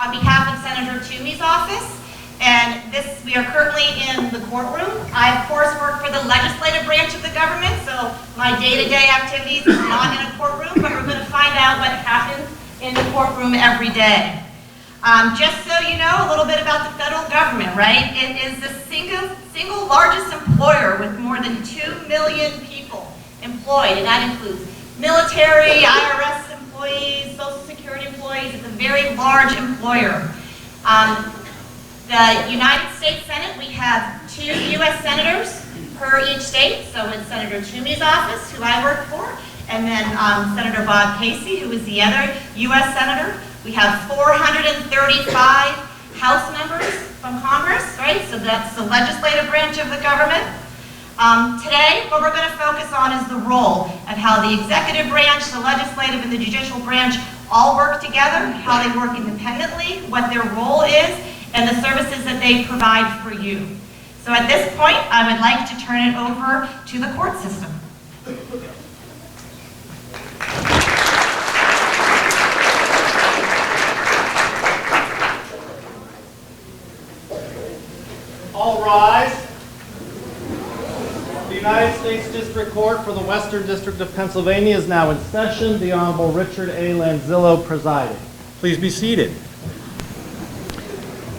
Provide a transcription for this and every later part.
on behalf of Senator Toomey's office. And we are currently in the courtroom. I, of course, work for the legislative branch of the government, so my day-to-day activities are not in a courtroom, but we're going to find out what happens in the courtroom every day. Just so you know, a little bit about the federal government, right? It is the single largest employer with more than 2 million people employed, and that includes military, IRS employees, Social Security employees. It's a very large employer. The United States Senate, we have 2 U.S. senators per each state. So it's Senator Toomey's office, who I work for, and then Senator Bob Casey, who is the other U.S. senator. We have 435 House members from Congress, right? So that's the legislative branch of the government. Today, what we're going to focus on is the role of how the executive branch, the legislative, and the judicial branch all work together, how they work independently, what their role is, and the services that they provide for you. So at this point, I would like to turn it over to the court system. All rise. The United States District Court for the Western District of Pennsylvania is now in session. The Honorable Richard A. Lanzillo presiding. Please be seated.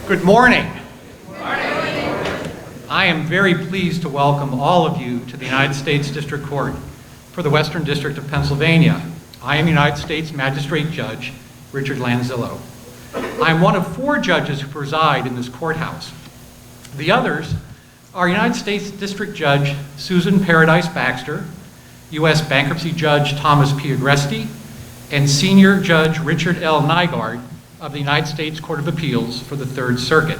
Good morning. Good morning. I am very pleased to welcome all of you to the United States District Court for the Western District of Pennsylvania. I am United States Magistrate Judge Richard Lanzillo. I am one of 4 judges who preside in this courthouse. The others are United States District Judge Susan Paradise Baxter, U.S. Bankruptcy Judge Thomas P. Agresti, and Senior Judge Richard L. Nygaard of the United States Court of Appeals for the Third Circuit.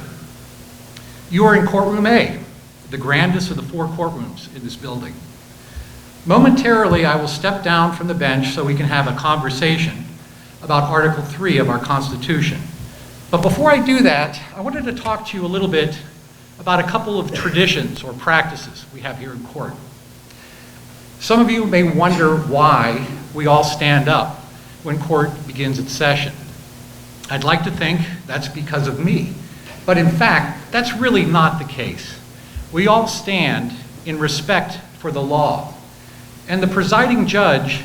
You are in courtroom A, the grandest of the 4 courtrooms in this building. Momentarily, I will step down from the bench so we can have a conversation about Article 3 of our Constitution. But before I do that, I wanted to talk to you a little bit about a couple of traditions or practices we have here in court. Some of you may wonder why we all stand up when court begins its session. I'd like to think that's because of me, but in fact, that's really not the case. We all stand in respect for the law, and the presiding judge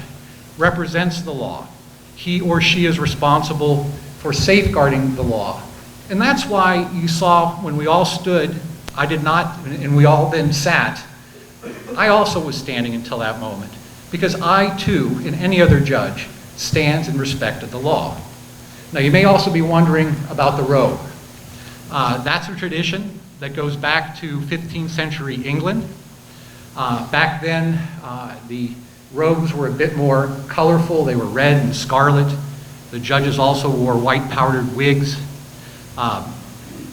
represents the law. He or she is responsible for safeguarding the law. And that's why you saw when we all stood, I did not, and we all then sat, I also was standing until that moment, because I too, and any other judge, stands in respect of the law. Now you may also be wondering about the robe. That's a tradition that goes back to 15th century England. Back then, the robes were a bit more colorful. They were red and scarlet. The judges also wore white powdered wigs.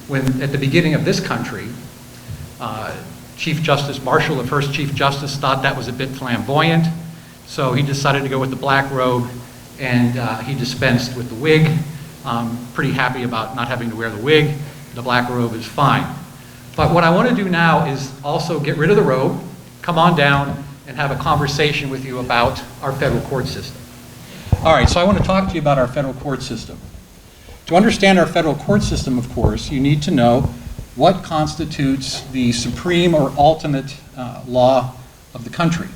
When at the beginning of this country, Chief Justice Marshall, the first Chief Justice, thought that was a bit flamboyant, so he decided to go with the black robe, and he dispensed with the wig. I'm pretty happy about not having to wear the wig. The black robe is fine. But what I want to do now is also get rid of the robe, come on down, and have a conversation with you about our federal court system. All right, so I want to talk to you about our federal court system. To understand our federal court system, of course, you need to know what constitutes the supreme or ultimate law of the country.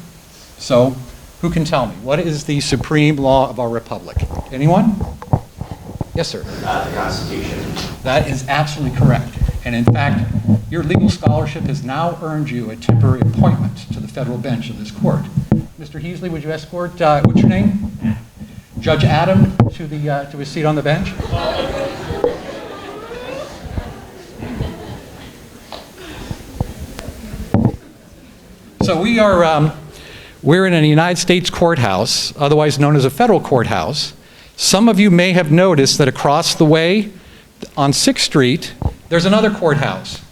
So, who can tell me? What is the supreme law of our republic? Anyone? Yes, sir. The Constitution. That is absolutely correct. And in fact, your legal scholarship has now earned you a temporary appointment to the federal bench of this court. Mr. Heasley, would you escort, what's your name? Judge Adam to his seat on the bench? So we're in a United States courthouse, otherwise known as a federal courthouse. Some of you may have noticed that across the way on 6th Street, there's another courthouse.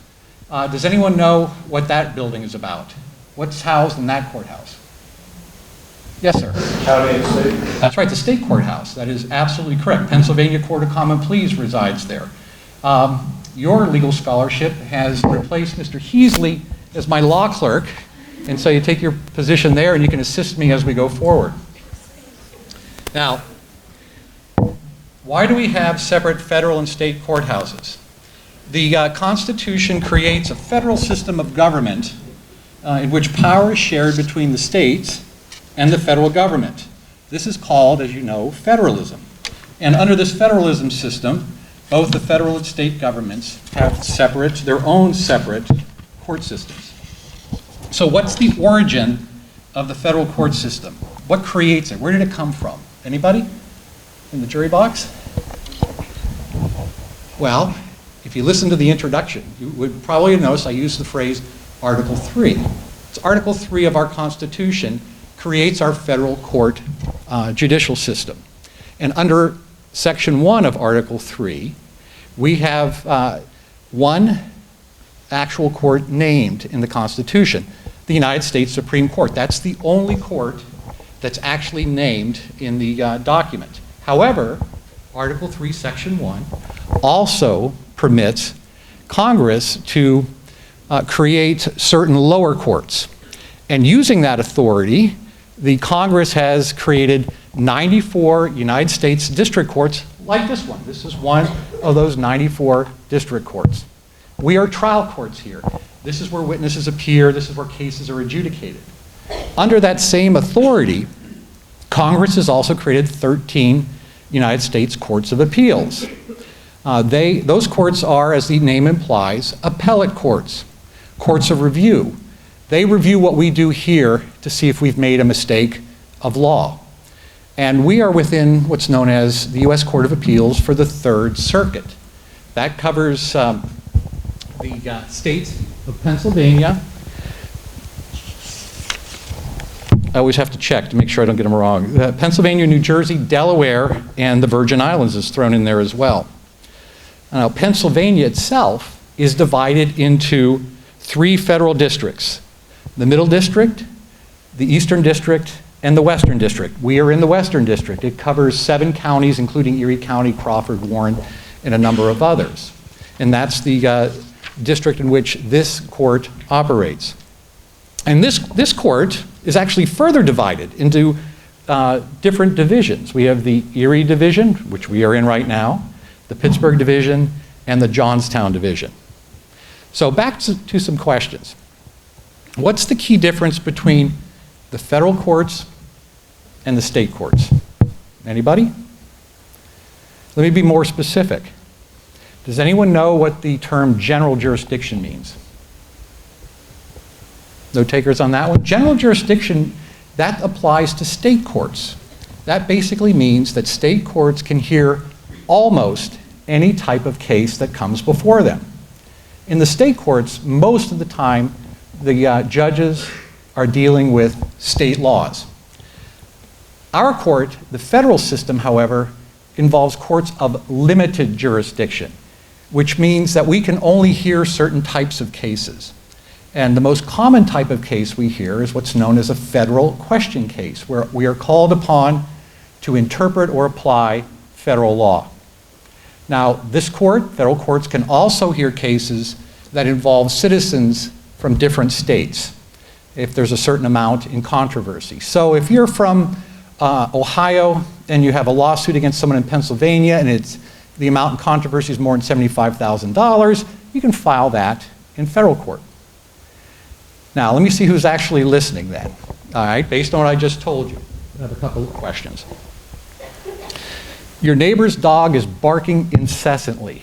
Does anyone know what that building is about? What's housed in that courthouse? Yes, sir. County and state. That's right, the state courthouse. That is absolutely correct. Pennsylvania Court of Common Pleas resides there. Your legal scholarship has replaced Mr. Heasley as my law clerk, and so you take your position there and you can assist me as we go forward. Now, Why do we have separate federal and state courthouses? The Constitution creates a federal system of government in which power is shared between the states and the federal government. This is called, as you know, federalism. And under this federalism system, both the federal and state governments have their own separate court systems. So what's the origin of the federal court system? What creates it? Where did it come from? Anybody in the jury box? Well, if you listen to the introduction, you would probably notice I use the phrase Article 3. It's Article 3 of our Constitution creates our federal court judicial system. And under Section 1 of Article 3, we have one actual court named in the Constitution, the United States Supreme Court. That's the only court that's actually named in the document. However, Article 3, Section 1 also permits Congress to create certain lower courts. And using that authority, the Congress has created 94 United States district courts like this one. This is one of those 94 district courts. We are trial courts here. This is where witnesses appear. This is where cases are adjudicated. Under that same authority, Congress has also created 13 United States courts of appeals. Those courts are, as the name implies, appellate courts, courts of review. They review what we do here to see if we've made a mistake of law. And we are within what's known as the U.S. Court of Appeals for the Third Circuit. That covers the states of Pennsylvania. I always have to check to make sure I don't get them wrong. Pennsylvania, New Jersey, Delaware, and the Virgin Islands is thrown in there as well. Now, Pennsylvania itself is divided into 3 federal districts: the Middle District, the Eastern District, and the Western District. We are in the Western District. It covers 7 counties, including Erie County, Crawford, Warren, and a number of others. And that's the district in which this court operates. And this court is actually further divided into different divisions. We have the Erie Division, which we are in right now, the Pittsburgh Division, and the Johnstown Division. So back to some questions. What's the key difference between the federal courts and the state courts? Anybody? Let me be more specific. Does anyone know what the term general jurisdiction means? No takers on that one? General jurisdiction, that applies to state courts. That basically means that state courts can hear almost any type of case that comes before them. In the state courts, most of the time, the judges are dealing with state laws. Our court, the federal system, however, involves courts of limited jurisdiction, which means that we can only hear certain types of cases. And the most common type of case we hear is what's known as a federal question case, where we are called upon to interpret or apply federal law. Now, this court, federal courts, can also hear cases that involve citizens from different states, if there's a certain amount in controversy. So if you're from Ohio and you have a lawsuit against someone in Pennsylvania and the amount in controversy is more than $75,000, you can file that in federal court. Now, let me see who's actually listening then. All right, based on what I just told you, I have a couple of questions. Your neighbor's dog is barking incessantly,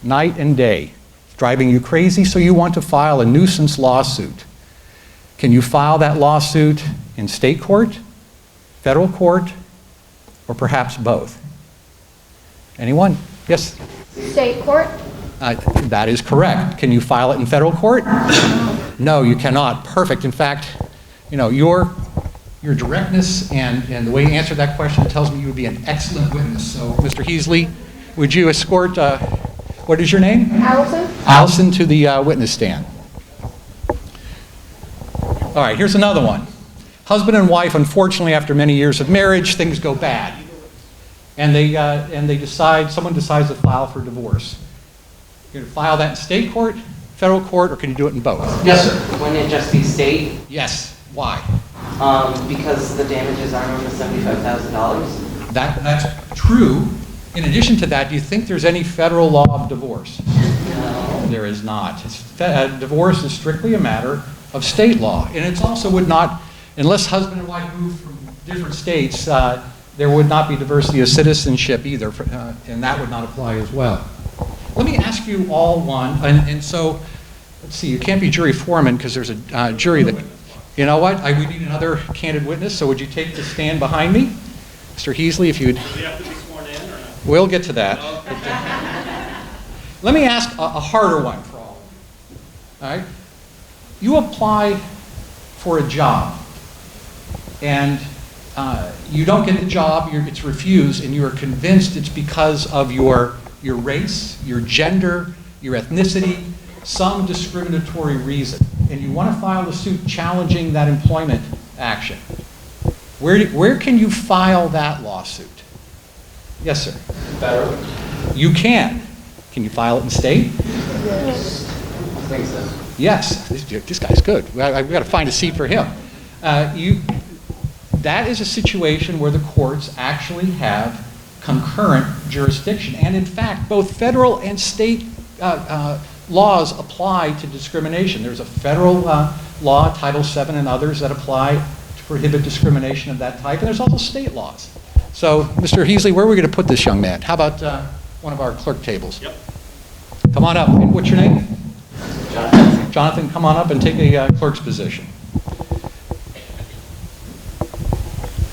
night and day. It's driving you crazy, so you want to file a nuisance lawsuit. Can you file that lawsuit in state court, federal court, or perhaps both? Anyone? Yes? State court? That is correct. Can you file it in federal court? No, you cannot. Perfect. In fact, you know, your directness and the way you answered that question tells me you would be an excellent witness. So, Mr. Heasley, would you escort, what is your name? Allison. Allison to the witness stand. All right, here's another one. Husband and wife, unfortunately, after many years of marriage, things go bad. And someone decides to file for divorce. You're going to file that in state court, federal court, or can you do it in both? Yes, sir. Wouldn't it just be state? Yes. Why? Because the damages aren't over $75,000. That's true, In addition to that, do you think there's any federal law of divorce? No. There is not. Divorce is strictly a matter of state law. And it's also would not, unless husband and wife move from different states, there would not be diversity of citizenship either, and that would not apply as well. Let me ask you all one, and so, let's see, you can't be jury foreman because there's a jury that, you know what, we need another candid witness, so would you take the stand behind me? Mr. Heasley, if you would. Does he have to be sworn in or not? We'll get to that. Let me ask a harder one for all. All right? You apply for a job, and you don't get the job, it's refused, and you are convinced it's because of your race, your gender, your ethnicity, some discriminatory reason, and you want to file a suit challenging that employment action. Where can you file that lawsuit? Yes, sir. Federally? You can. Can you file it in state? Yes. I think so. Yes. This guy's good. I've got to find a seat for him. That is a situation where the courts actually have concurrent jurisdiction. And in fact, both federal and state laws apply to discrimination. There's a federal law, Title VII and others, that apply to prohibit discrimination of that type. And there's also state laws. So, Mr. Heasley, where are we going to put this young man? How about one of our clerk tables? Yep. Come on up. And what's your name? Jonathan. Jonathan, come on up and take a clerk's position.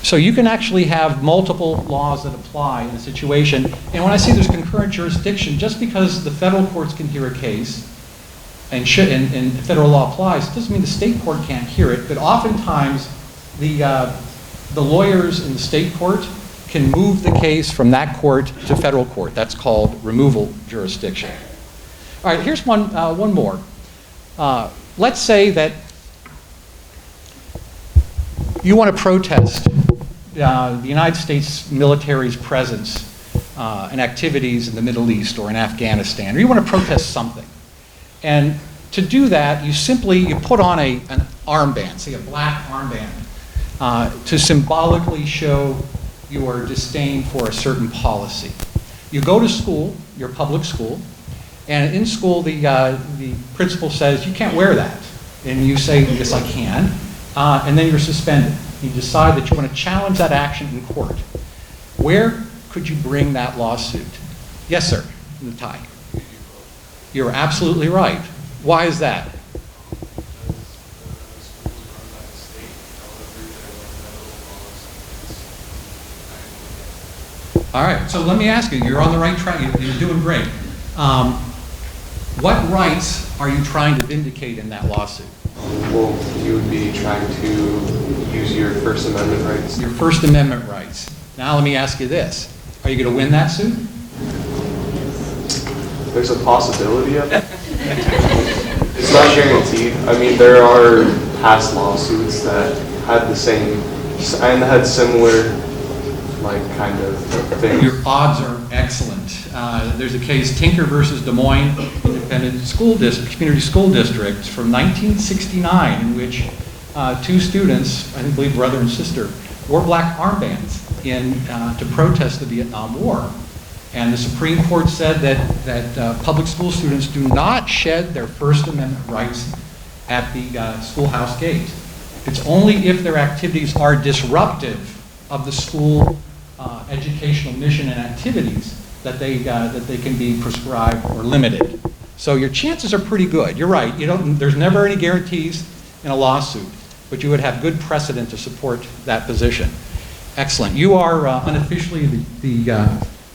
So you can actually have multiple laws that apply in a situation. And when I say there's concurrent jurisdiction, just because the federal courts can hear a case and federal law applies, doesn't mean the state court can't hear it. But oftentimes, the lawyers in the state court can move the case from that court to federal court. That's called removal jurisdiction. All right, here's one more. Let's say that you want to protest the United States military's presence and activities in the Middle East or in Afghanistan, or you want to protest something. And to do that, you put on an armband, say a black armband, to symbolically show your disdain for a certain policy. You go to school, your public school, and in school the principal says, you can't wear that. And you say, yes, I can. And then you're suspended. You decide that you want to challenge that action in court. Where could you bring that lawsuit? Yes, sir, in the tie. You're absolutely right. Why is that? All right, so let me ask you, you're on the right track, you're doing great. What rights are you trying to vindicate in that lawsuit? Well, you would be trying to use your First Amendment rights. Your First Amendment rights. Now let me ask you this. Are you going to win that suit? There's a possibility of it. It's not guaranteed. I mean, there are past lawsuits that had the same, and had similar, like, kind of thing. Your odds are excellent. There's a case, Tinker versus Des Moines Independent School District, Community School District from 1969, in which two students, I believe brother and sister, wore black armbands to protest the Vietnam War. And the Supreme Court said that public school students do not shed their First Amendment rights at the schoolhouse gate. It's only if their activities are disruptive of the school educational mission and activities that they can be prescribed or limited. So your chances are pretty good. You're right. There's never any guarantees in a lawsuit, but you would have good precedent to support that position. Excellent. You are unofficially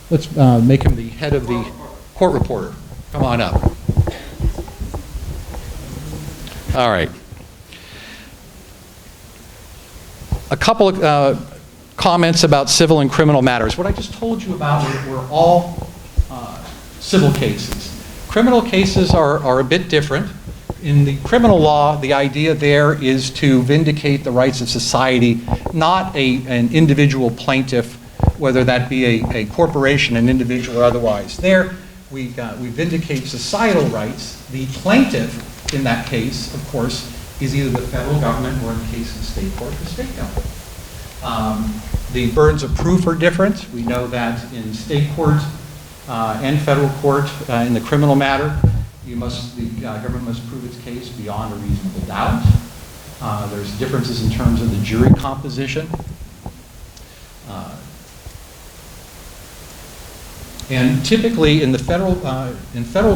let's make him the head of the court reporter. Come on up. All right. A couple of comments about civil and criminal matters. What I just told you about were all civil cases. Criminal cases are a bit different. In the criminal law, the idea there is to vindicate the rights of society, not an individual plaintiff, whether that be a corporation, an individual, or otherwise. There, we vindicate societal rights. The plaintiff, in that case, of course, is either the federal government or, in the case of the state court, the state government. The burdens of proof are different. We know that in state court and federal court in the criminal matter, the government must prove its case beyond a reasonable doubt. There's differences in terms of the jury composition. And typically in federal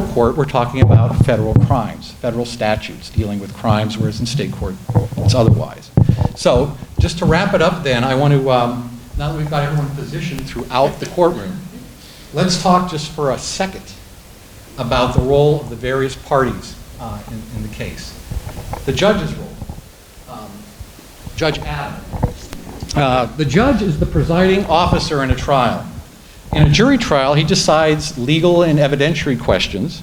court, we're talking about federal crimes, federal statutes dealing with crimes, whereas in state court, it's otherwise. So just to wrap it up then, I want to, now that we've got everyone positioned throughout the courtroom, let's talk just for a second about the role of the various parties in the case. The judge's role. Judge Adam. The judge is the presiding officer in a trial. In a jury trial, he decides legal and evidentiary questions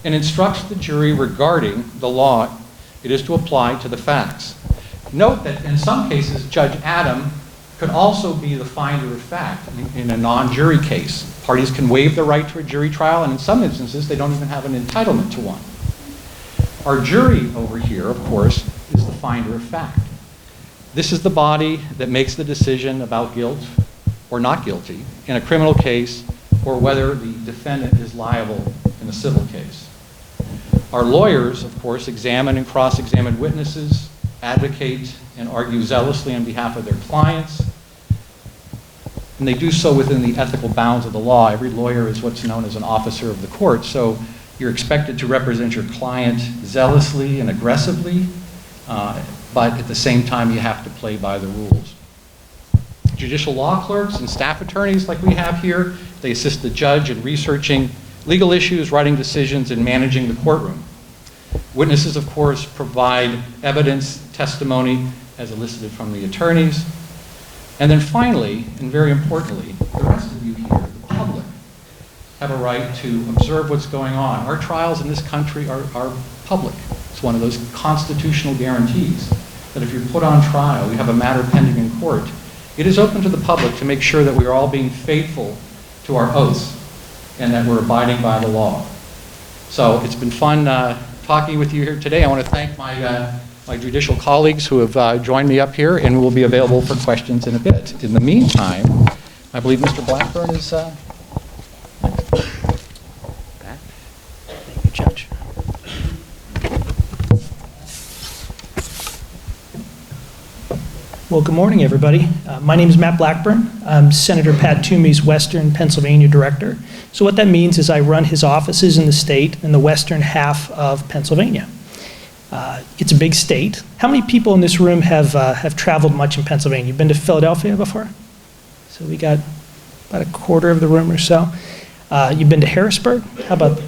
and instructs the jury regarding the law it is to apply to the facts. Note that in some cases, Judge Adam could also be the finder of fact in a non-jury case. Parties can waive the right to a jury trial, and in some instances, they don't even have an entitlement to one. Our jury over here, of course, is the finder of fact. This is the body that makes the decision about guilt or not guilty in a criminal case, or whether the defendant is liable in a civil case. Our lawyers, of course, examine and cross-examine witnesses, advocate and argue zealously on behalf of their clients, and they do so within the ethical bounds of the law. Every lawyer is what's known as an officer of the court, so you're expected to represent your client zealously and aggressively, but at the same time you have to play by the rules. Judicial law clerks and staff attorneys like we have here, they assist the judge in researching legal issues, writing decisions, and managing the courtroom. Witnesses, of course, provide evidence, testimony, as elicited from the attorneys. And then finally, and very importantly, the rest of you here, the public, have a right to observe what's going on. Our trials in this country are public. It's one of those constitutional guarantees that if you're put on trial, you have a matter pending in court, it is open to the public to make sure that we are all being faithful to our oaths and that we're abiding by the law. So it's been fun talking with you here today. I want to thank my judicial colleagues who have joined me up here, and will be available for questions in a bit. In the meantime, I believe Mr. Blackburn is back. Thank you, Judge. Well, good morning, everybody. My name is Matt Blackburn. I'm Senator Pat Toomey's Western Pennsylvania Director. So what that means is I run his offices in the state in the western half of Pennsylvania. It's a big state. How many people in this room have traveled much in Pennsylvania? You've been to Philadelphia before? So we got about a quarter of the room or so. You've been to Harrisburg? How about,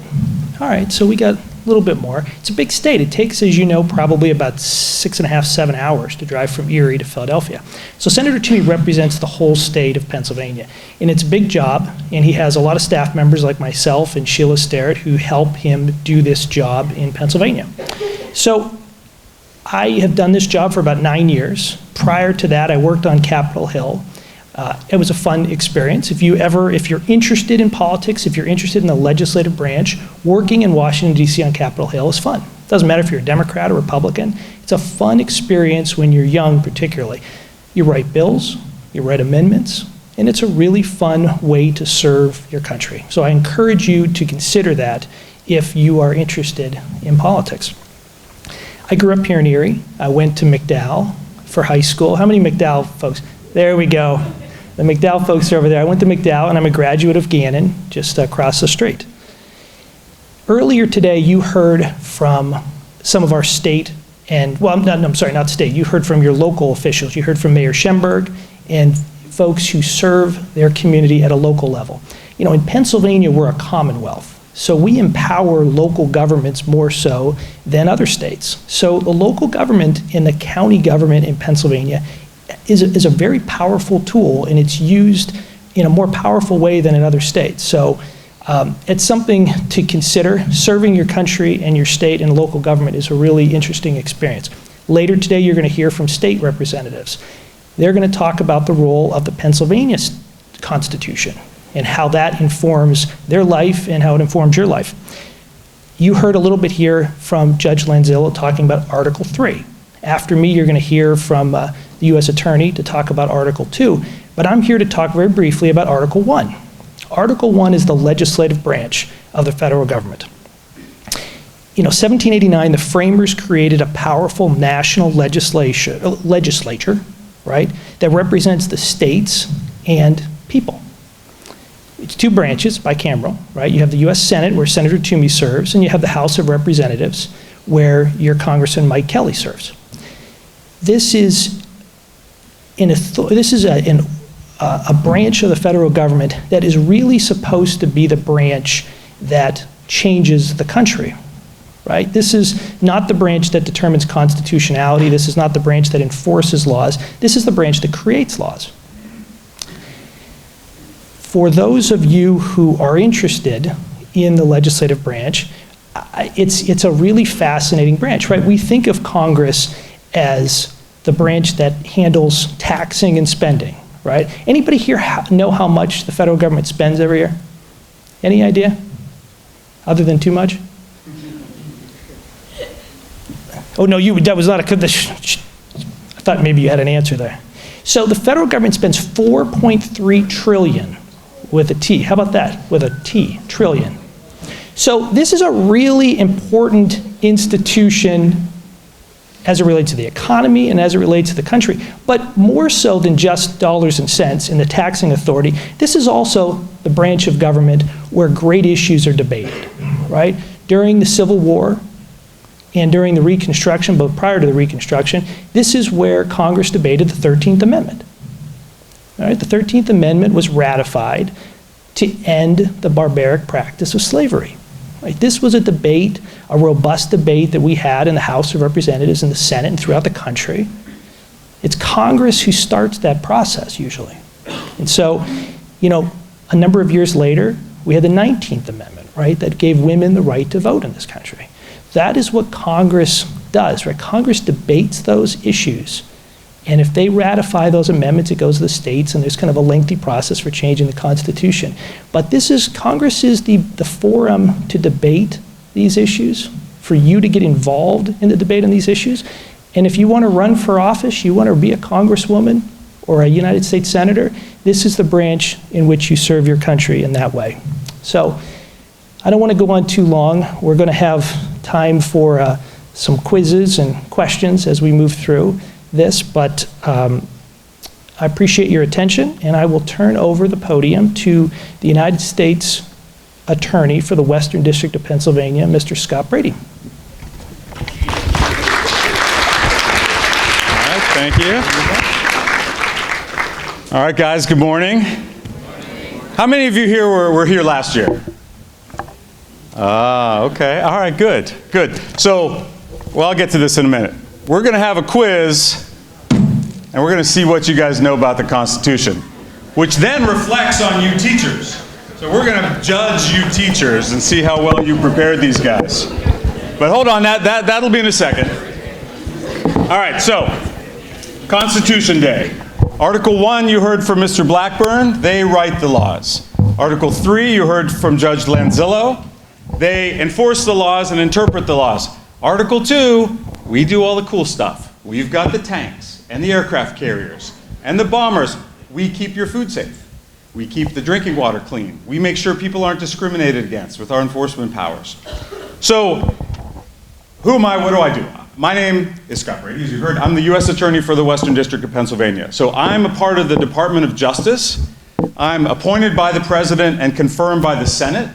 all right, so we got a little bit more. It's a big state. It takes, as you know, probably about 6.5, 7 hours to drive from Erie to Philadelphia. So Senator Toomey represents the whole state of Pennsylvania, and it's a big job, and he has a lot of staff members like myself and Sheila Sterrett who help him do this job in Pennsylvania. So I have done this job for about 9 years. Prior to that, I worked on Capitol Hill. It was a fun experience. If you're interested in politics, if you're interested in the legislative branch, working in Washington, D.C. on Capitol Hill is fun. It doesn't matter if you're a Democrat or Republican. It's a fun experience when you're young, particularly. You write bills, you write amendments, and it's a really fun way to serve your country. So I encourage you to consider that if you are interested in politics. I grew up here in Erie. I went to McDowell for high school. How many McDowell folks? There we go. The McDowell folks are over there. I went to McDowell, and I'm a graduate of Gannon, just across the street. Earlier today, you heard from some of our state and, well, I'm sorry, not state. You heard from your local officials. You heard from Mayor Schemberg and folks who serve their community at a local level. You know, in Pennsylvania, we're a commonwealth. So we empower local governments more so than other states. So the local government and the county government in Pennsylvania is a very powerful tool, and it's used in a more powerful way than in other states. So it's something to consider. Serving your country and your state and local government is a really interesting experience. Later today, you're going to hear from state representatives. They're going to talk about the role of the Pennsylvania Constitution and how that informs their life and how it informs your life. You heard a little bit here from Judge Lanzillo talking about Article 3. After me, you're going to hear from the U.S. Attorney to talk about Article 2. But I'm here to talk very briefly about Article 1. Article 1 is the legislative branch of the federal government. 1789, the framers created a powerful national legislature, right, that represents the states and people. It's two branches, bicameral, right? You have the U.S. Senate, where Senator Toomey serves, and you have the House of Representatives, where your Congressman Mike Kelly serves. This is a branch of the federal government that is really supposed to be the branch that changes the country, right? This is not the branch that determines constitutionality. This is not the branch that enforces laws. This is the branch that creates laws. For those of you who are interested in the legislative branch, it's a really fascinating branch, right? We think of Congress as the branch that handles taxing and spending, right? Anybody here know how much the federal government spends every year? Any idea? Other than too much? Oh, no, that was not I thought maybe you had an answer there. So the federal government spends $4.3 trillion with a T. How about that? With a T, trillion. So this is a really important institution as it relates to the economy and as it relates to the country. But more so than just dollars and cents in the taxing authority, this is also the branch of government where great issues are debated, right? During the Civil War and during the Reconstruction, but prior to the Reconstruction, this is where Congress debated the 13th Amendment. All right, the 13th Amendment was ratified to end the barbaric practice of slavery. Right? This was a debate, a robust debate that we had in the House of Representatives and the Senate and throughout the country. It's Congress who starts that process usually. And so, a number of years later, we had the 19th Amendment, right, that gave women the right to vote in this country. That is what Congress does, right? Congress debates those issues. And if they ratify those amendments, it goes to the states, and there's kind of a lengthy process for changing the Constitution. But Congress is the forum to debate these issues, for you to get involved in the debate on these issues. And if you want to run for office, you want to be a congresswoman or a United States senator, this is the branch in which you serve your country in that way. So I don't want to go on too long. We're going to have time for some quizzes and questions as we move through this, but I appreciate your attention, and I will turn over the podium to the United States Attorney for the Western District of Pennsylvania, Mr. Scott Brady. All right, thank you. All right, guys, good morning. How many of you here were here last year? Okay, all right, good. So, I'll get to this in a minute. We're going to have a quiz, and we're going to see what you guys know about the Constitution, which then reflects on you teachers. So we're going to judge you teachers and see how well you prepared these guys. But hold on, that'll be in a second. All right, so Constitution Day. Article 1, you heard from Mr. Blackburn. They write the laws. Article 3, you heard from Judge Lanzillo. They enforce the laws and interpret the laws. Article 2, we do all the cool stuff. We've got the tanks and the aircraft carriers and the bombers. We keep your food safe. We keep the drinking water clean. We make sure people aren't discriminated against with our enforcement powers. So, who am I? What do I do? My name is Scott Brady, as you heard. I'm the U.S. Attorney for the Western District of Pennsylvania. So I'm a part of the Department of Justice. I'm appointed by the President and confirmed by the Senate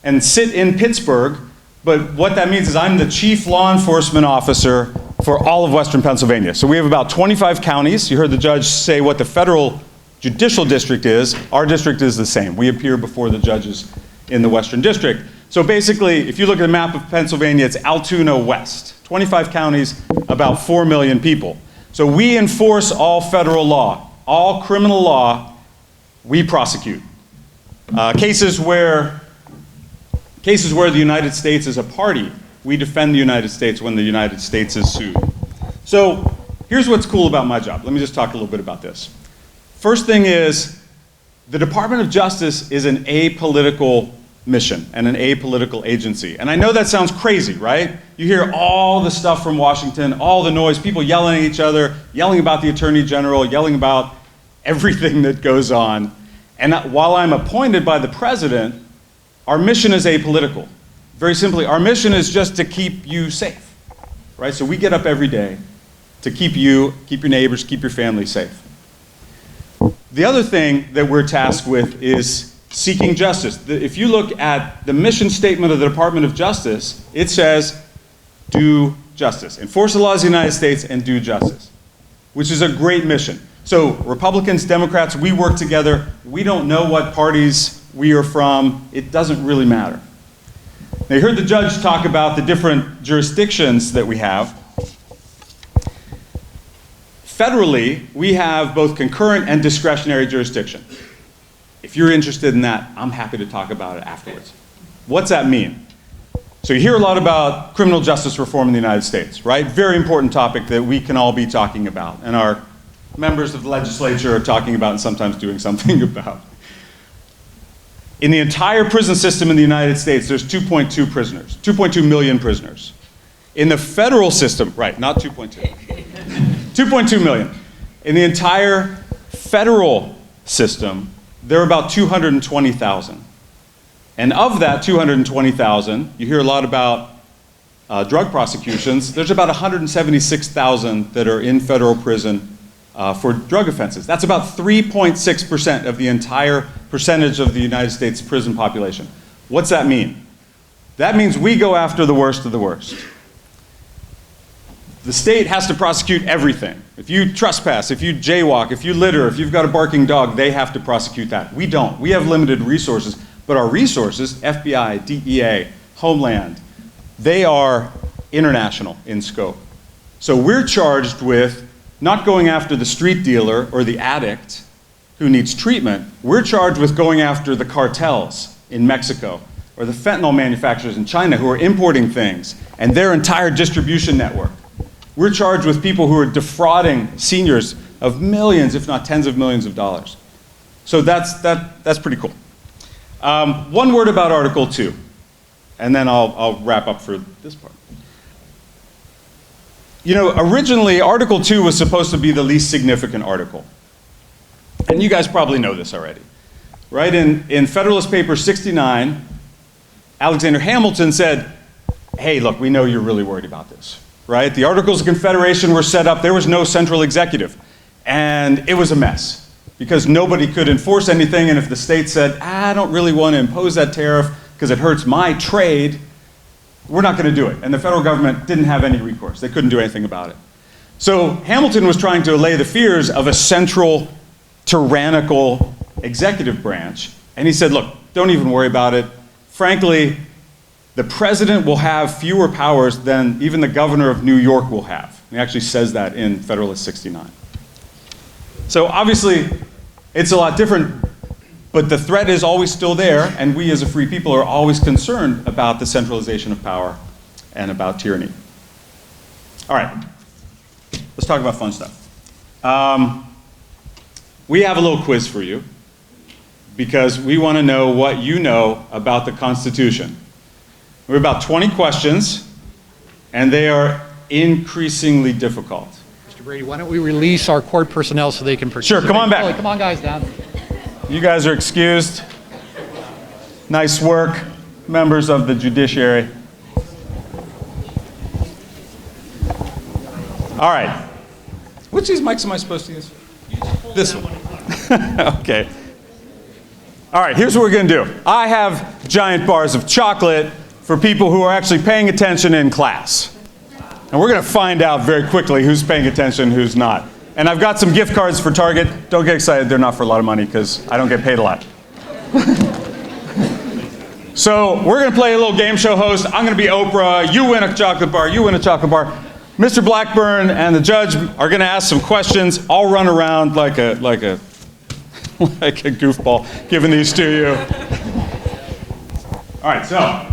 and sit in Pittsburgh. But what that means is I'm the chief law enforcement officer for all of Western Pennsylvania. So we have about 25 counties. You heard the judge say what the federal judicial district is. Our district is the same. We appear before the judges in the Western District. So basically, if you look at the map of Pennsylvania, it's Altoona West. 25 counties, about 4 million people. So we enforce all federal law. All criminal law, we prosecute. Cases where the United States is a party, we defend the United States when the United States is sued. So here's what's cool about my job. Let me just talk a little bit about this. First thing is, the Department of Justice is an apolitical mission and an apolitical agency. And I know that sounds crazy, right? You hear all the stuff from Washington, all the noise, people yelling at each other, yelling about the Attorney General, yelling about everything that goes on. And while I'm appointed by the president, our mission is apolitical. Very simply, our mission is just to keep you safe, right? So we get up every day to keep you, keep your neighbors, keep your family safe. The other thing that we're tasked with is seeking justice. If you look at the mission statement of the Department of Justice, it says, do justice. Enforce the laws of the United States and do justice, which is a great mission. So Republicans, Democrats, we work together. We don't know what parties we are from. It doesn't really matter. Now, you heard the judge talk about the different jurisdictions that we have. Federally, we have both concurrent and discretionary jurisdiction. If you're interested in that, I'm happy to talk about it afterwards. What's that mean? So you hear a lot about criminal justice reform in the United States, right? Very important topic that we can all be talking about, and our members of the legislature are talking about and sometimes doing something about. In the entire prison system in the United States, there's 2.2 million prisoners. In the federal system, right, not 2.2, 2.2 million. In the entire federal system, there are about 220,000. And of that 220,000, you hear a lot about drug prosecutions. There's about 176,000 that are in federal prison for drug offenses. That's about 3.6% of the entire percentage of the United States prison population. What's that mean? That means we go after the worst of the worst. The state has to prosecute everything. If you trespass, if you jaywalk, if you litter, if you've got a barking dog, they have to prosecute that. We don't. We have limited resources, but our resources, FBI, DEA, Homeland, they are international in scope. So we're charged with not going after the street dealer or the addict who needs treatment. We're charged with going after the cartels in Mexico or the fentanyl manufacturers in China who are importing things and their entire distribution network. We're charged with people who are defrauding seniors of millions, if not tens of millions of dollars. So that's pretty cool. One word about Article 2, and then I'll wrap up for this part. You know, originally, Article 2 was supposed to be the least significant article. And you guys probably know this already. Right? In Federalist Paper 69, Alexander Hamilton said, hey, look, we know you're really worried about this. Right? The Articles of Confederation were set up. There was no central executive. And it was a mess because nobody could enforce anything. And if the state said, I don't really want to impose that tariff because it hurts my trade, we're not going to do it. And the federal government didn't have any recourse. They couldn't do anything about it. So Hamilton was trying to allay the fears of a central, tyrannical executive branch. And he said, look, don't even worry about it. Frankly, the president will have fewer powers than even the governor of New York will have. He actually says that in Federalist 69. So obviously, it's a lot different, but the threat is always still there, and we as a free people are always concerned about the centralization of power and about tyranny. All right, let's talk about fun stuff. We have a little quiz for you because we want to know what you know about the Constitution. We have about 20 questions, and they are increasingly difficult. Mr. Brady, why don't we release our court personnel so they can participate? Sure, come on back. Kelly, come on, guys, down. You guys are excused. Nice work, members of the judiciary. All right. Which of these mics am I supposed to use? This one. Okay. All right, here's what we're going to do. I have giant bars of chocolate for people who are actually paying attention in class. And we're going to find out very quickly who's paying attention, who's not. And I've got some gift cards for Target. Don't get excited, they're not for a lot of money because I don't get paid a lot. So we're going to play a little game show host. I'm going to be Oprah. You win a chocolate bar. You win a chocolate bar. Mr. Blackburn and the judge are going to ask some questions. I'll run around like a goofball giving these to you. All right, so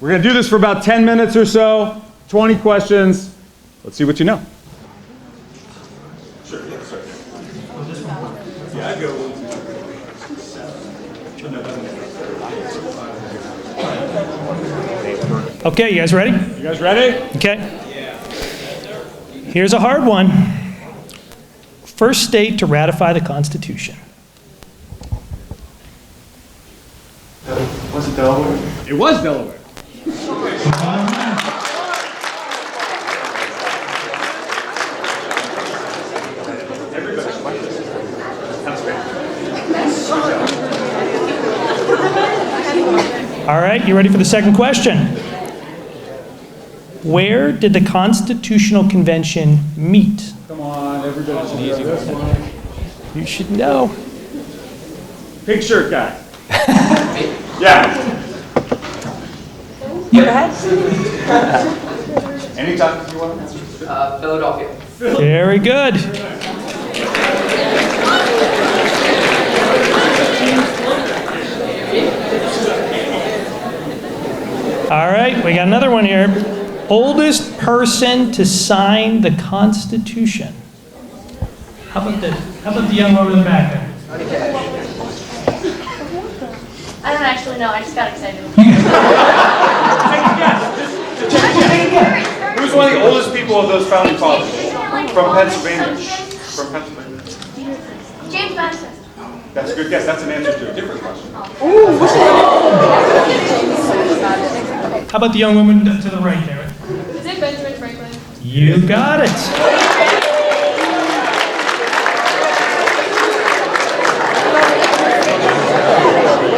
we're going to do this for about 10 minutes or so. 20 questions. Let's see what you know. Sure, yeah, sorry. Yeah, I go. Okay, you guys ready? You guys ready? Okay. Here's a hard one. First state to ratify the Constitution. Was it Delaware? It was Delaware. All right, you ready for the second question? Where did the Constitutional Convention meet? Come on, everybody's an easy one. You should know. Pink shirt guy. Yeah. Go ahead. Anytime you want to answer. Philadelphia. Very good. All right, we got another one here. Oldest person to sign the Constitution. How about the young woman in the back there? I don't actually know. I just got excited. Who's one of the oldest people of those founding fathers? From Pennsylvania. From Pennsylvania. James Madison. That's a good guess. That's an answer to a different question. How about the young woman to the right there? Is it Benjamin Franklin? You got it.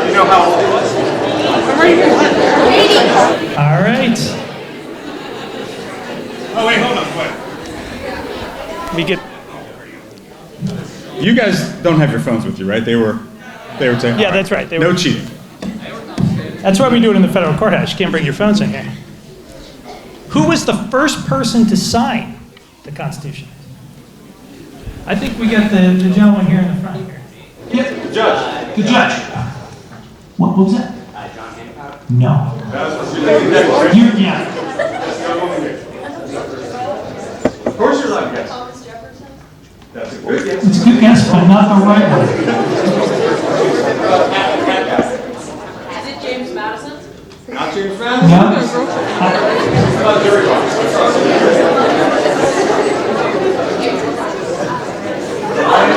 You know how old he was? All right. Oh, wait, hold on. Wait. We get. You guys don't have your phones with you, right? They were taking. Yeah, that's right. They No were- cheating. That's why we do it in the federal courthouse. You can't bring your phones in here. Who was the first person to sign the Constitution? I think we got the gentleman here in the front here. The judge. The judge. What was that? John Hancock. No. Yeah. Of course you're not guessing. That's a good guess. It's a good guess, but not the right one. Is it James Madison? Not James Madison. No.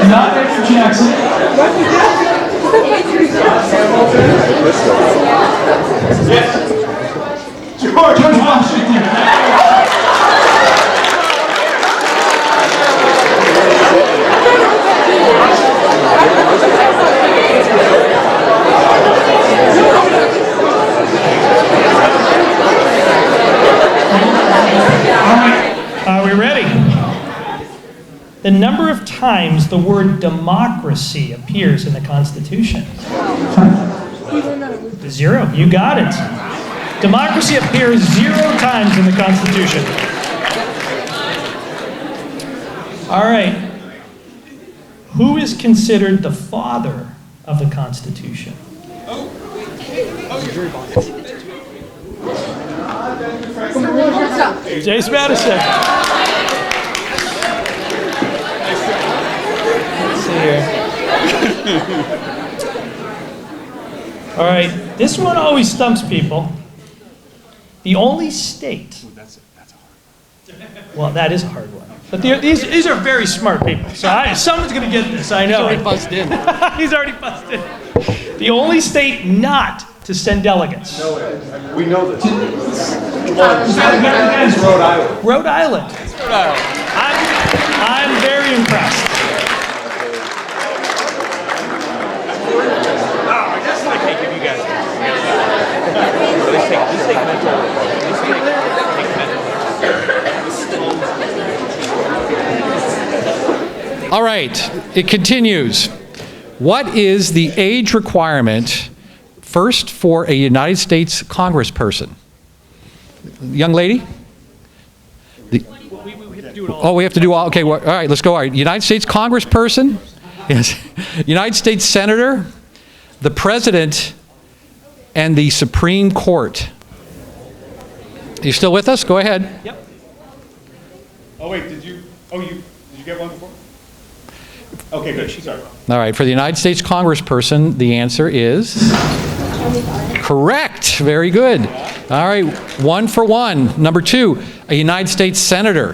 Not Andrew Jackson. Yes. George. George Washington. Are we ready? The number of times the word democracy appears in the Constitution. 0. You got it. Democracy appears 0 times in the Constitution. All right. Who is considered the father of the Constitution? James Madison. Let's see here. All right, this one always stumps people. The only state. Well, that is a hard one. But these are very smart people. So someone's going to get this. I know. He's already buzzed in. He's already buzzed in. The only state not to send delegates. No, we know this. Rhode Island. Rhode Island. I'm very impressed. All right, it continues. What is the age requirement first for a United States congressperson? Young lady? Oh, we have to do all, okay, well, all right, let's go. All right, United States congressperson? Yes. United States senator, the president, and the Supreme Court. Are you still with us? Go ahead. Yep. Oh, wait, did you get one before? Okay, good, sorry. All right, for the United States congressperson, the answer is correct. Very good. All right, 1 for 1. Number 2, a United States senator.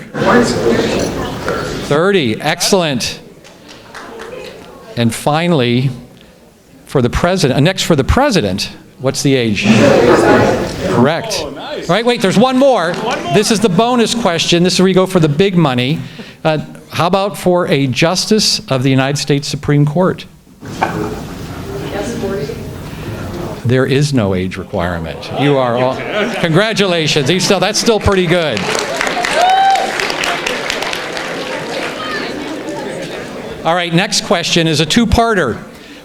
30, excellent. And finally, for the president, next for the president, what's the age? Correct. Oh, nice. All right, wait, there's one more. This is the bonus question. This is where you go for the big money. How about for a justice of the United States Supreme Court? There is no age requirement. You are all, congratulations. That's still pretty good. All right, next question is a two-parter.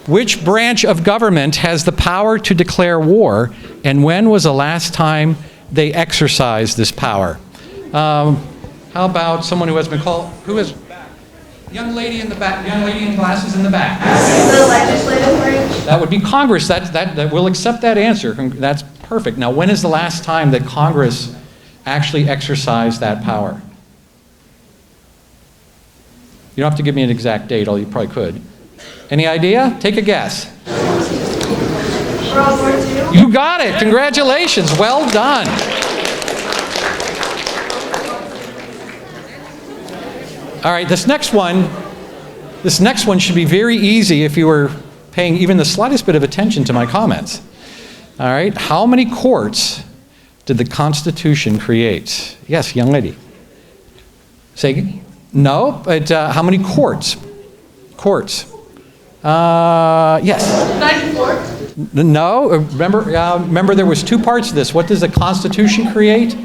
Which branch of government has the power to declare war, and when was the last time they exercised this power? How about someone who has been called, who is, young lady in the back, young lady in glasses in the back. The legislative branch? That would be Congress. That we'll accept that answer. That's perfect. Now, when is the last time that Congress actually exercised that power? You don't have to give me an exact date, although you probably could. Any idea? Take a guess. World War II? You got it. Congratulations. Well done. All right, this next one should be very easy if you were paying even the slightest bit of attention to my comments. All right, how many courts did the Constitution create? Yes, young lady. Say again? No, but how many courts? Courts. Yes. 94? No, remember there was two parts to this. What does the Constitution create?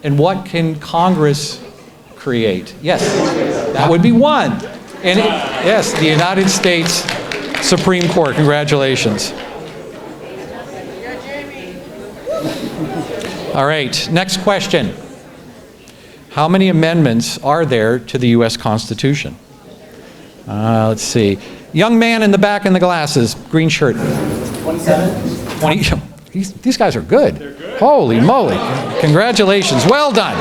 And what can Congress create? Yes, that would be one. And yes, the United States Supreme Court. Congratulations. All right, next question. How many amendments are there to the U.S. Constitution? Let's see. Young man in the back in the glasses, green shirt. 27? 20. These guys are good. They're good. Holy moly. Congratulations. Well done.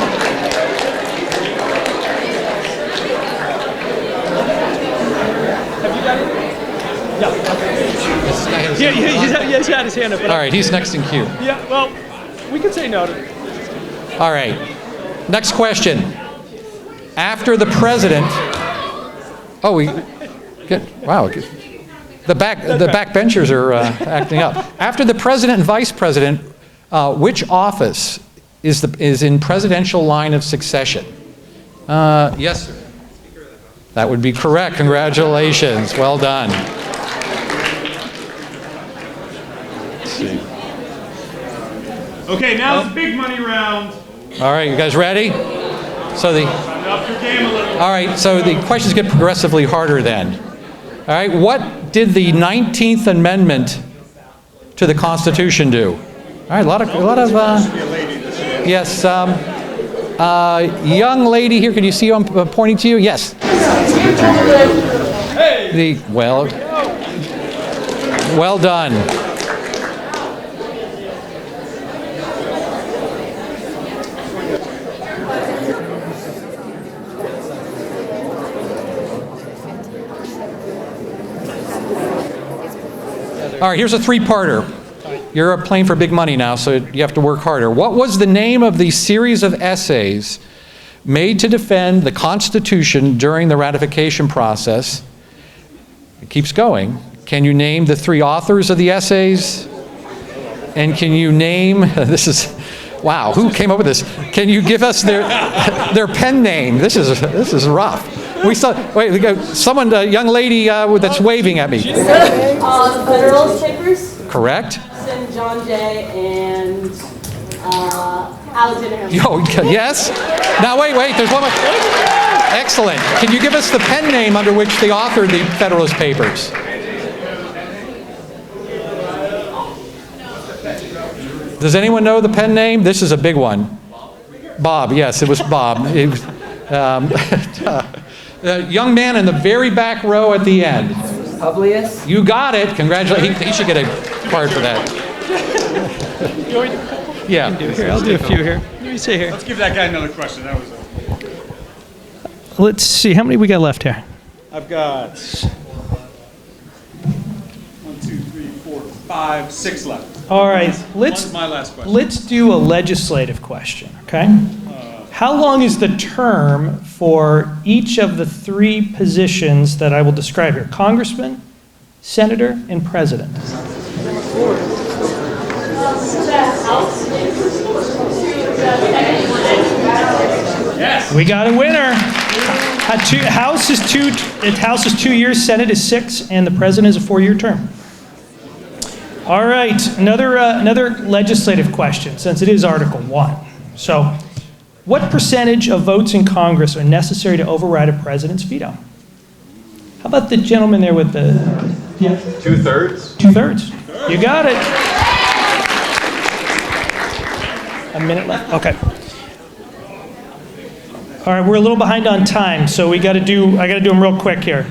Yeah, he's had his hand up. All right, he's next in queue. Yeah, well, we can say no to. All right. Next question. After the president, wow, the backbenchers are acting up. After the president and vice president, which office is in presidential line of succession? Yes, sir. That would be correct. Congratulations. Well done. Let's see. Okay, now it's big money round. All right, you guys ready? So Up your game a little. all right, so the questions get progressively harder then. All right, what did the 19th Amendment to the Constitution do? All right, a lot of yes, young lady here, can you see who I'm pointing to you? Yes. Well done. All right, here's a three-parter. You're playing for big money now, so you have to work harder. What was the name of the series of essays made to defend the Constitution during the ratification process? It keeps going. Can you name the three authors of the essays? And can you name, wow, who came up with this? Can you give us their pen name? This is rough. We got someone, a young lady that's waving at me. The Federalist Papers. Correct. St. John Jay and Alexander Hamilton. Yes. Now wait, there's one more. Excellent. Can you give us the pen name under which they authored the Federalist Papers? Does anyone know the pen name? This is a big one. Bob, yes, it was Bob. It was, the young man in the very back row at the end. Publius? You got it. Congratulations. He should get a card for that. Yeah. Here, I'll do a few here. Let me see here. Let's give that guy another question. That was Let's see, how many we got left here? I've got 1, 2, 3, 4, 5, 6 left. All right, One's my last question. let's do a legislative question, okay? How long is the term for each of the three positions that I will describe here? Congressman, Senator and President. We got a winner. House is 2 years, Senate is 6, and the President is a 4-year term. All right, another legislative question, since it is Article 1. So, what percentage of votes in Congress are necessary to override a president's veto? How about the gentleman there with the... Yeah. 2/3? 2/3. You got it. A minute left. Okay. All right, we're a little behind on time, so I got to do them real quick here.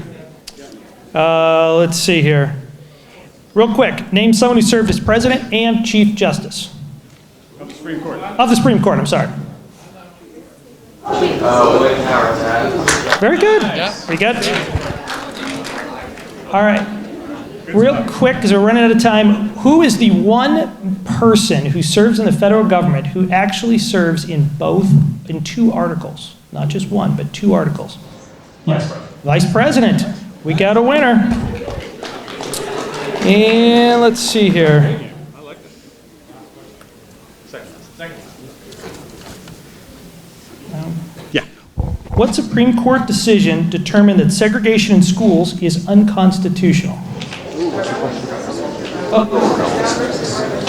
Let's see here. Real quick, name someone who served as President and Chief Justice. Of the Supreme Court. Of the Supreme Court, I'm sorry. William Howard Taft. Very good. We got. All right. Real quick, because we're running out of time, who is the one person who serves in the federal government who actually serves in 2 articles? Not just one, but 2 articles. Yes. Vice President. We got a winner. And let's see here. I like this. Second. Yeah. What Supreme Court decision determined that segregation in schools is unconstitutional?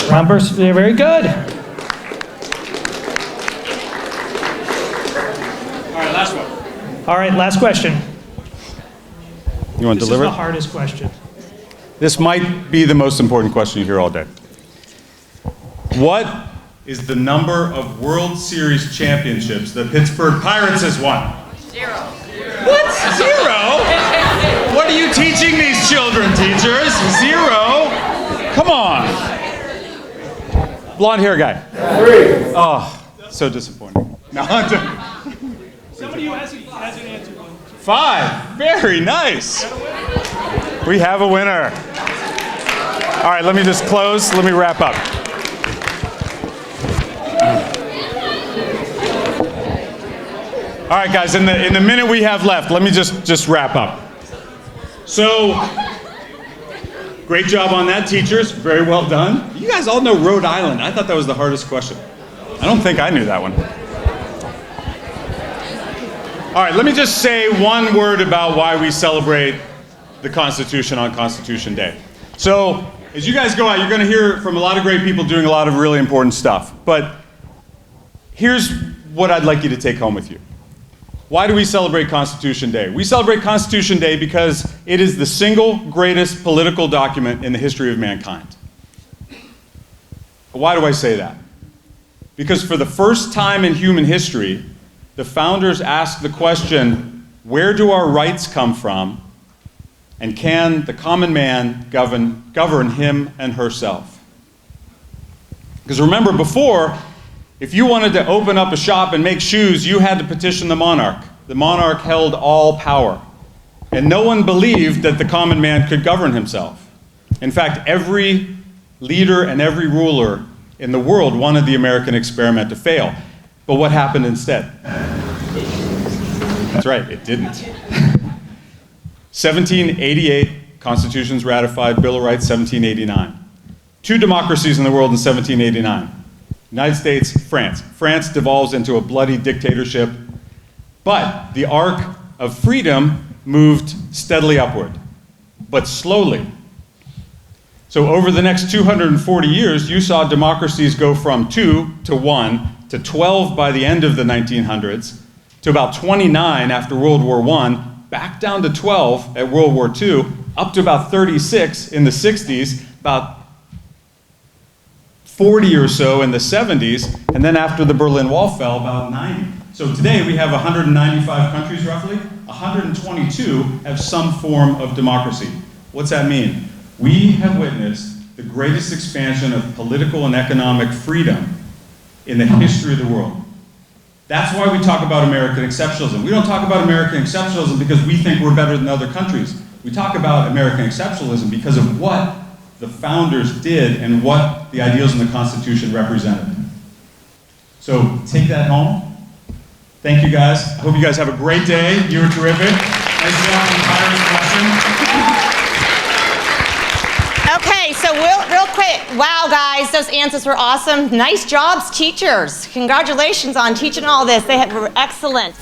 Brown versus, they're very good. All right, last one. All right, last question. You want to This is deliver the it? hardest question. This might be the most important question you hear all day. What is the number of World Series championships the Pittsburgh Pirates has won? 0. What? 0? What are you teaching these children, teachers? 0? Come on. Blonde hair guy. 3. Oh, so disappointing. No, Somebody who hasn't answered one. 5. Very nice. We have a winner. All right, let me just close. Let me wrap up. All right, guys, in the minute we have left, let me just wrap up. So, great job on that, teachers. Very well done. You guys all know Rhode Island. I thought that was the hardest question. I don't think I knew that one. All right, let me just say one word about why we celebrate the Constitution on Constitution Day. So, as you guys go out, you're going to hear from a lot of great people doing a lot of really important stuff. But here's what I'd like you to take home with you. Why do we celebrate Constitution Day? We celebrate Constitution Day because it is the single greatest political document in the history of mankind. Why do I say that? Because for the first time in human history, the founders asked the question, where do our rights come from, and can the common man govern him and herself? Because remember, before, if you wanted to open up a shop and make shoes, you had to petition the monarch. The monarch held all power. And no one believed that the common man could govern himself. In fact, every leader and every ruler in the world wanted the American experiment to fail. But what happened instead? That's right, it didn't. 1788, Constitution's ratified, Bill of Rights, 1789. 2 democracies in the world in 1789. United States, France. France devolves into a bloody dictatorship, but the arc of freedom moved steadily upward, but slowly. So over the next 240 years, you saw democracies go from 2 to 1 to 12 by the end of the 1900s, to about 29 after World War I, back down to 12 at World War II, up to about 36 in the 60s, about 40 or so in the 70s, and then after the Berlin Wall fell, about 90. So today we have 195 countries roughly, 122 have some form of democracy. What's that mean? We have witnessed the greatest expansion of political and economic freedom in the history of the world. That's why we talk about American exceptionalism. We don't talk about American exceptionalism because we think we're better than other countries. We talk about American exceptionalism because of what the founders did and what the ideals in the Constitution represented. So take that home. Thank you guys. I hope you guys have a great day. You were terrific. Nice job on the Pirates question. Wow, guys, those answers were awesome. Nice jobs, teachers. Congratulations on teaching all this. They were excellent.